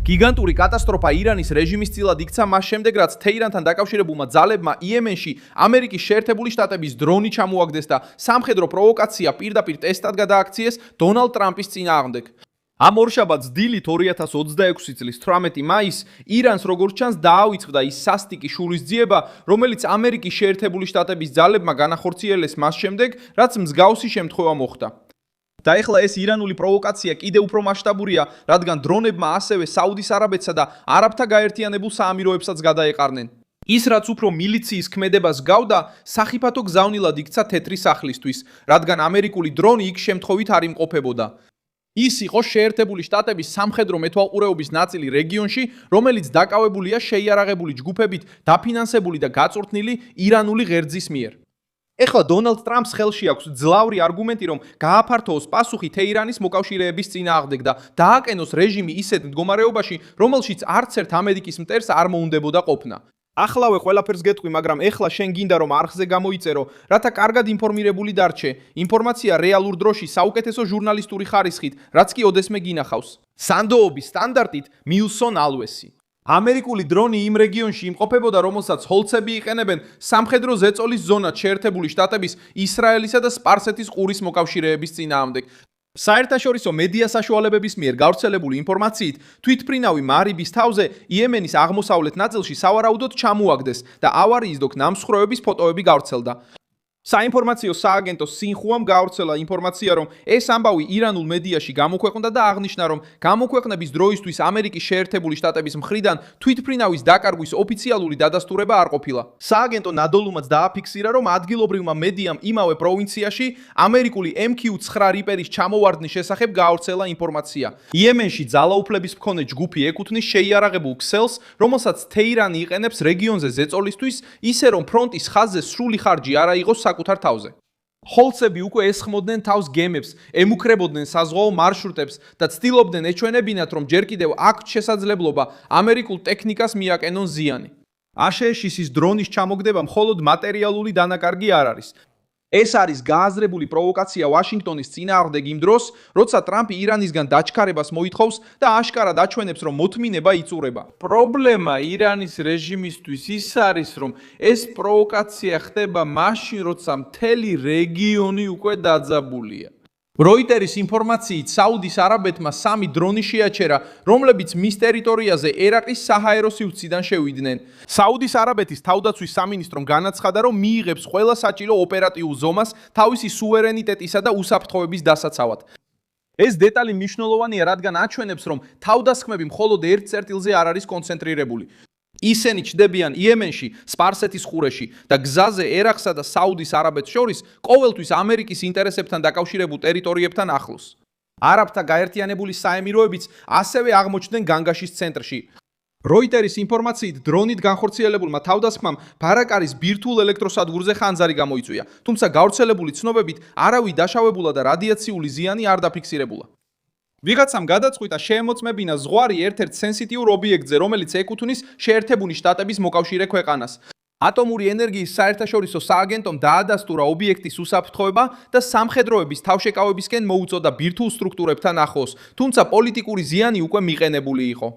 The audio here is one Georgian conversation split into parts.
გიგანტური კატასტროფა ირანის რეჟიმის წილად იქცა მას შემდეგ, რაც თეირანთან დაკავშირებულმა ძალებმა იემენში ამერიკის შეერთებული შტატების დრონი ჩამოაგდეს და სამხედრო პროვოკაცია პირდაპირ ტესტად გადააქციეს დონალდ ტრამპის წინააღმდეგ. ამ ორშაბათს დილით 2026 წლის 18 მაისს ირანს როგორც ჩანს დაავიწყდა ის სასტიკი შურისძიება, რომელიც ამერიკის შეერთებული შტატების ძალებმა განახორციელეს მას შემდეგ, რაც მსგავსი შემთხვევა მოხდა. და ეხლა ეს ირანული პროვოკაცია კიდევ უფრო მასშტაბურია, რადგან დრონებმა ასევე საუდის არაბეთსა და არაბთა გაერთიანებულ საამიროებსაც გადაეყარნენ. ის რაც უფრო მილიციის ქმედებას გავდა, სახიფათო გზავნილად იქცა თეთრი სახლისთვის, რადგან ამერიკული დრონი იქ შემთხვევით არ იმყოფებოდა. ის იყო შეერთებული შტატების სამხედრო მეთვალყურეობის ნაწილი რეგიონში, რომელიც დაკავებულია შეიარაღებული ჯგუფებით, დაფინანსებული და გაწვრთნილი ირანული ღერძის მიერ. ეხლა დონალდ ტრამპს ხელში აქვს ძლავრი არგუმენტი, რომ გააფართოოს პასუხი თეირანის მოკავშირეების წინააღმდეგ და დააკენოს რეჟიმი ისეთ მდგომარეობაში, რომელშიც არც ერთ ამერიკის მტერს არ მოუნდებოდა ყოფნა. ახლავე ყველაფერს გეტყვი, მაგრამ ეხლა შენ გინდა რომ არხზე გამოიწერო, რათა კარგად ინფორმირებული დარჩე. ინფორმაცია რეალურ დროში საუკეთესო ჟურნალისტური ხარისხით, რაც კი ოდესმე გინახავს. სანდოობის სტანდარტით მილსონ ალვესი. ამერიკული დრონი იმ რეგიონში იმყოფებოდა, რომელსაც ჰოლცები იყენებენ სამხედრო ზეწოლის ზონად შეერთებული შტატების, ისრაელისა და სპარსეთის ყურის მოკავშირეების წინააღმდეგ. საერთაშორისო მედია საშუალებების მიერ გავრცელებული ინფორმაციით, თვითმფრინავი მარიბის თავზე იემენის აღმოსავლეთ ნაწილში სავარაუდოდ ჩამოაგდეს და ავარიის დოკ ნამსხვრევების ფოტოები გავრცელდა. საინფორმაციო სააგენტო სინხუამ გავრცელა ინფორმაცია, რომ ეს ამბავი ირანულ მედიაში გამოქვეყნდა და აღნიშნა, რომ გამოქვეყნების დროისთვის ამერიკის შეერთებული შტატების მხრიდან თვითმფრინავის დაკარგვის ოფიციალური დადასტურება არ ყოფილა. სააგენტო ნადოლუმაც დააფიქსირა, რომ ადგილობრივმა მედიამ იმავე პროვინციაში ამერიკული MQ-9 რიპერის ჩამოვარდნის შესახებ გავრცელა ინფორმაცია. იემენში ძალაუფლების მქონე ჯგუფი ეკუთვნის შეიარაღებულ ქსელს, რომელსაც თეირანი იყენებს რეგიონზე ზეწოლისთვის, ისე რომ ფრონტის ხაზზე სრული ხარჯი არ აიღოს საკუთარ თავზე. ჰოლცები უკვე ესხმოდნენ თავს გემებს, ემუქრებოდნენ საზღვაო მარშრუტებს და ცდილობდნენ ეჩვენებინათ, რომ ჯერ კიდევ აქვთ შესაძლებლობა ამერიკულ ტექნიკას მიაკენონ ზიანი. აშშ-ის დრონის ჩამოგდება მხოლოდ მატერიალური დანაკარგი არ არის. ეს არის გააზრებული პროვოკაცია ვაშინგტონის წინააღმდეგ იმ დროს, როცა ტრამპი ირანისგან დაჩქარებას მოითხოვს და აშკარად აჩვენებს, რომ მოთმინება იწურება. პრობლემა ირანის რეჟიმისთვის ის არის, რომ ეს პროვოკაცია ხდება მაშინ, როცა მთელი რეგიონი უკვე დაძაბულია. როიტერის ინფორმაციით, საუდის არაბეთმა 3 დრონი შეაჩერა, რომლებიც მის ტერიტორიაზე ერაყის საჰაერო სივრციდან შევიდნენ. საუდის არაბეთის თავდაცვის სამინისტრომ განაცხადა, რომ მიიღებს ყველა საჭირო ოპერატიულ ზომას თავისი სუვერენიტეტისა და უსაფრთხოების დასაცავად. ეს დეტალი მნიშვნელოვანია, რადგან აჩვენებს, რომ თავდასხმები მხოლოდ ერთ წერტილზე არ არის კონცენტრირებული. ისინი ჩნდებიან იემენში, სპარსეთის ყურეში და გზაზე ერაყსა და საუდის არაბეთს შორის ყოველთვის ამერიკის ინტერესებთან დაკავშირებულ ტერიტორიებთან ახლოს. არაბთა გაერთიანებული საემიროებიც ასევე აღმოჩნდნენ განგაშის ცენტრში. როიტერის ინფორმაციით, დრონით განხორციელებულმა თავდასხმამ ბარაკარის ბირთვულ ელექტროსადგურზე ხანძარი გამოიწვია, თუმცა გავრცელებული ცნობებით არავის დაშავებულა და რადიაციული ზიანი არ დაფიქსირებულა. ვიღაცამ გადაწყვიტა შეემოწმებინა ზღვარი ერთ-ერთ სენსიტიურ ობიექტზე, რომელიც ეკუთვნის შეერთებული შტატების მოკავშირე ქვეყანას. ატომური ენერგიის საერთაშორისო სააგენტომ დაადასტურა ობიექტის უსაფრთხოება და სამხედროების თავშეკავებისკენ მოუწოდა ბირთვულ სტრუქტურებთან ახლოს, თუმცა პოლიტიკური ზიანი უკვე მიყენებული იყო.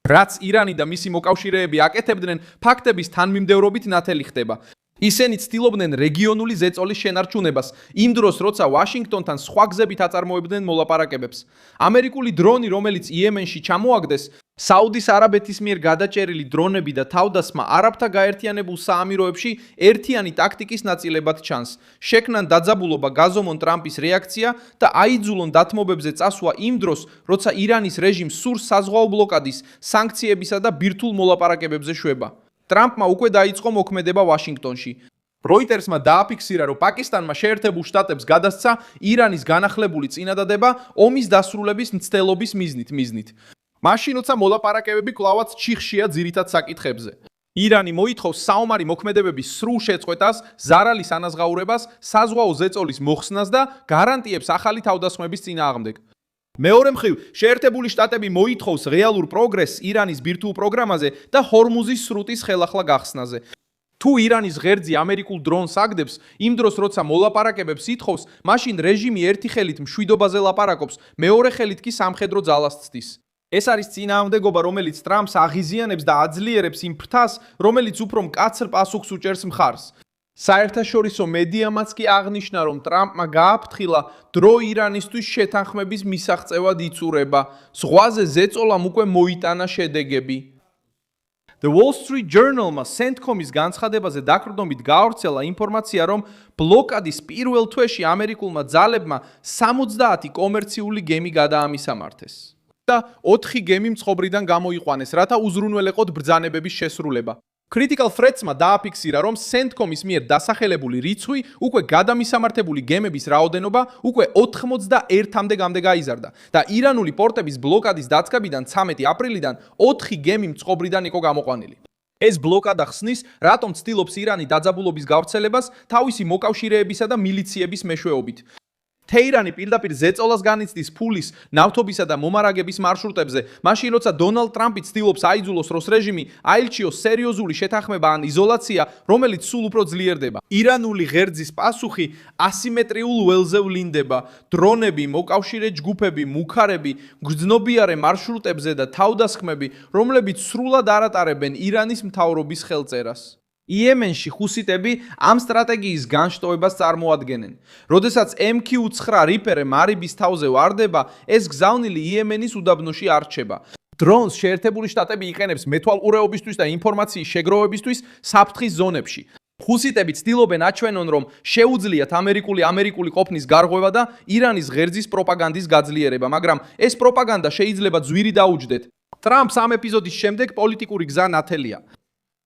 რაც ირანი და მისი მოკავშირეები აკეთებდნენ, ფაქტების თანმიმდევრობით ნათელი ხდება. ისინი ცდილობდნენ რეგიონული ზეწოლის შენარჩუნებას, იმ დროს, როცა ვაშინგტონთან სხვა გზებით აწარმოებდნენ მოლაპარაკებებს. ამერიკული დრონი, რომელიც იემენში ჩამოაგდეს, საუდის არაბეთის მიერ გადაჭერილი დრონები და თავდასხმა არაბთა გაერთიანებულ საამიროებში ერთიანი ტაქტიკის ნაწილებად ჩანს. შექმნან დაძაბულობა გაზომონ ტრამპის რეაქცია და აიძულონ დათმობებზე წასვლა იმ დროს, როცა ირანის რეჟიმს სურს საზღვაო ბლოკადის, სანქციებისა და ბირთვულ მოლაპარაკებებზე შვება. ტრამპმა უკვე დაიწყო მოქმედება ვაშინგტონში. როიტერსმა დააფიქსირა, რომ პაკისტანმა შეერთებულ შტატებს გადასცა ირანის განახლებული წინადადება ომის დასრულების მცდელობის მიზნით. მაშინ, როცა მოლაპარაკებები კვლავაც ჩიხშია ძირითად საკითხებზე. ირანი მოითხოვს საომარი მოქმედებების სრულ შეწყვეტას, ზარალის ანაზღაურებას, საზღვაო ზეწოლის მოხსნას და გარანტიებს ახალი თავდასხმების წინააღმდეგ. მეორე მხრივ, შეერთებული შტატები მოითხოვს რეალურ პროგრესს ირანის ბირთვულ პროგრამაზე და ჰორმუზის სრუტის ხელახლა გახსნაზე. თუ ირანის ღერძი ამერიკულ დრონს აგდებს, იმ დროს როცა მოლაპარაკებებს ითხოვს, მაშინ რეჟიმი ერთი ხელით მშვიდობაზე ლაპარაკობს, მეორე ხელით კი სამხედრო ძალას ცდის. ეს არის წინააღმდეგობა, რომელიც ტრამპს აღიზიანებს და აძლიერებს იმ ფრთას, რომელიც უფრო მკაცრ პასუხს უჭერს მხარს. საერთაშორისო მედიამაც კი აღნიშნა, რომ ტრამპმა გააფრთხილა დრო ირანისთვის შეთანხმების მისაღწევად იწურება. ზღვაზე ზეწოლამ უკვე მოიტანა შედეგები. The Wall Street Journal-მა CENTCOM-ის განცხადებაზე დაკრდნობით გაავრცელა ინფორმაცია, რომ ბლოკადის პირველ თვეში ამერიკულმა ძალებმა 70 კომერციული გემი გადაამისამართეს და 4 გემი მწყობრიდან გამოიყვანეს, რათა უზრუნველეყოთ ბრძანებების შესრულება. Critical Threats-მა დააფიქსირა, რომ CENTCOM-ის მიერ დასახელებული რიცხვი, უკვე გადამისამართებული გემების რაოდენობა უკვე 81-მდე გაიზარდა და ირანული პორტების ბლოკადის დაწყებიდან 13 აპრილიდან 4 გემი მწყობრიდან იყო გამოყვანილი. ეს ბლოკადა ხსნის, რატომ ცდილობს ირანი დაძაბულობის გავრცელებას თავისი მოკავშირეებისა და მილიციების მეშვეობით. თეირანი პირდაპირ ზეწოლას განიცდის ფულის, ნავთობისა და მომარაგების მარშრუტებზე, მაშინ როცა დონალდ ტრამპი ცდილობს აიძულოს როს რეჟიმი აილჩიოს სერიოზული შეთანხმება ან იზოლაცია, რომელიც სულ უფრო ძლიერდება. ირანული ღერძის პასუხი ასიმეტრიულ ველზე ვლინდება. დრონები, მოკავშირე ჯგუფები, მუქარები, გრძნობიარე მარშრუტებზე და თავდასხმები, რომლებიც სრულად არ ატარებენ ირანის მთავრობის ხელწერას. იემენში ხუსიტები ამ სტრატეგიის განშტოებას წარმოადგენენ. როდესაც MQ-9 რიპერე მარიბის თავზე ვარდება, ეს გზავნილი იემენის უდაბნოში არ რჩება. დრონს შეერთებული შტატები იყენებს მეთვალყურეობისთვის და ინფორმაციის შეგროვებისთვის საფრთხის ზონებში. ხუსიტები ცდილობენ აჩვენონ, რომ შეუძლიათ ამერიკული ყოფნის გარღვევა და ირანის ღერძის პროპაგანდის გაძლიერება, მაგრამ ეს პროპაგანდა შეიძლება ძვირი დაუჯდეთ. ტრამპს ამ ეპიზოდის შემდეგ პოლიტიკური გზა ნათელია.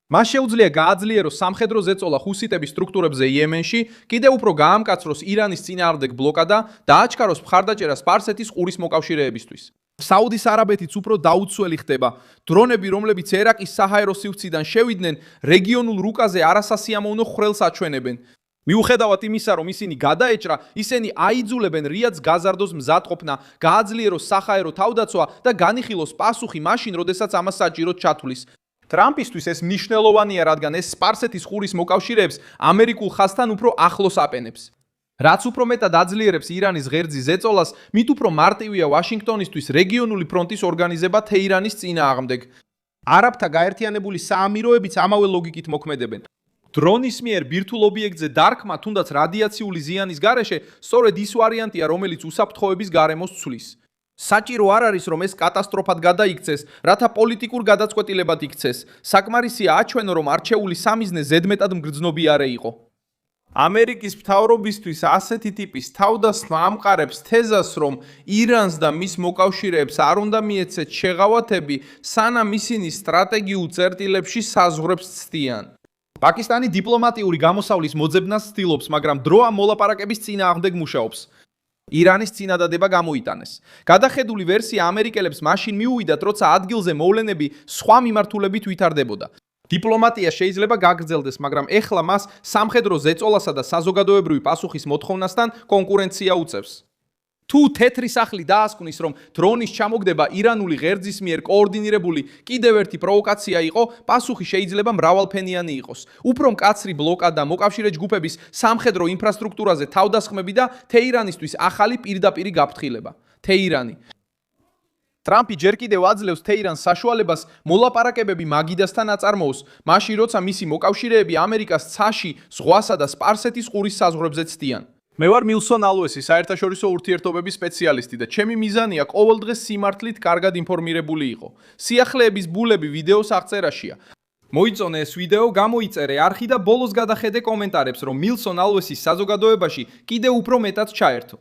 მას შეუძლია გააძლიეროს სამხედრო ზეწოლა ხუსიტების სტრუქტურებზე იემენში, კიდევ უფრო გაამკაცროს ირანის წინააღმდეგ ბლოკადა და აჩქაროს მხარდაჭერა სპარსეთის ყურის მოკავშირეებისთვის. საუდის არაბეთიც უფრო დაუცველი ხდება. დრონები, რომლებიც ერაყის საჰაერო სივრციდან შევიდნენ, რეგიონულ რუკაზე არასასიამოვნო ხვრელს აჩვენებენ. მიუხედავად იმისა, რომ ისინი გადაეჭრა, ისინი აიძულებენ რიადს გაზარდოს მზადყოფნა, გააძლიეროს საჰაერო თავდაცვა და განიხილოს პასუხი მაშინ, როდესაც ამას საჭიროდ ჩათვლის. ტრამპისთვის ეს მნიშვნელოვანია, რადგან ეს სპარსეთის ყურის მოკავშირეებს ამერიკულ ხაზთან უფრო ახლოს აპენებს. რაც უფრო მეტად აძლიერებს ირანის ღერძის ზეწოლას, მით უფრო მარტივია ვაშინგტონისთვის რეგიონული ფრონტის ორგანიზება თეირანის წინააღმდეგ. არაბთა გაერთიანებული საამიროებიც ამავე ლოგიკით მოქმედებენ. დრონის მიერ ბირთვულ ობიექტზე დარქმა, თუნდაც რადიაციული ზიანის გარეშე, სწორედ ის ვარიანტია, რომელიც უსაფრთხოების გარემოს ცვლის. საჭირო არ არის, რომ ეს კატასტროფად გადაიქცეს, რათა პოლიტიკურ გადაწყვეტილებად იქცეს. საკმარისია აჩვენო, რომ არჩეული სამიზნე ზედმეტად მგრძნობიარე იყო. ამერიკის მთავრობისთვის ასეთი ტიპის თავდასხმა ამყარებს თეზას, რომ ირანს და მის მოკავშირეებს არ უნდა მიეცეთ შეღავათები, სანამ ისინი სტრატეგიულ წერტილებში საზღვრებს ცდიან. პაკისტანი დიპლომატიური გამოსავლის მოძებნას ცდილობს, მაგრამ დრო ამ მოლაპარაკების წინააღმდეგ მუშაობს. ირანის წინადადება გამოიტანეს. გადახედული ვერსია ამერიკელებს მაშინ მიუვიდათ, როცა ადგილზე მოვლენები სხვა მიმართულებით ვითარდებოდა. დიპლომატია შეიძლება გაგრძელდეს, მაგრამ ეხლა მას სამხედრო ზეწოლასა და საზოგადოებრივი პასუხის მოთხოვნასთან კონკურენცია უწევს. თუ თეთრი სახლი დაასკვნის, რომ დრონის ჩამოგდება ირანული ღერძის მიერ კოორდინირებული კიდევ ერთი პროვოკაცია იყო, პასუხი შეიძლება მრავალფენიანი იყოს. უფრო მკაცრი ბლოკადა, მოკავშირე ჯგუფების სამხედრო ინფრასტრუქტურაზე თავდასხმები და თეირანისთვის ახალი პირდაპირი გაფრთხილება. თეირანი. ტრამპი ჯერ კიდევ აძლევს თეირანს საშუალებას მოლაპარაკებები მაგიდასთან აწარმოოს, მაშინ როცა მისი მოკავშირეები ამერიკას ცაში, ზღვასა და სპარსეთის ყურის საზღვრებზე ცდიან. მე ვარ მილსონ ალუესი, საერთაშორისო ურთიერთობების სპეციალისტი და ჩემი მიზანია ყოველდღეს სიმართლით კარგად ინფორმირებული იყო. სიახლეების ბულები ვიდეოს აღწერაშია. მოიწონე ეს ვიდეო, გამოიწერე არხი და ბოლოს გადახედე კომენტარებს, რომ მილსონ ალუესის საზოგადოებაში კიდევ უფრო მეტად ჩაერთო.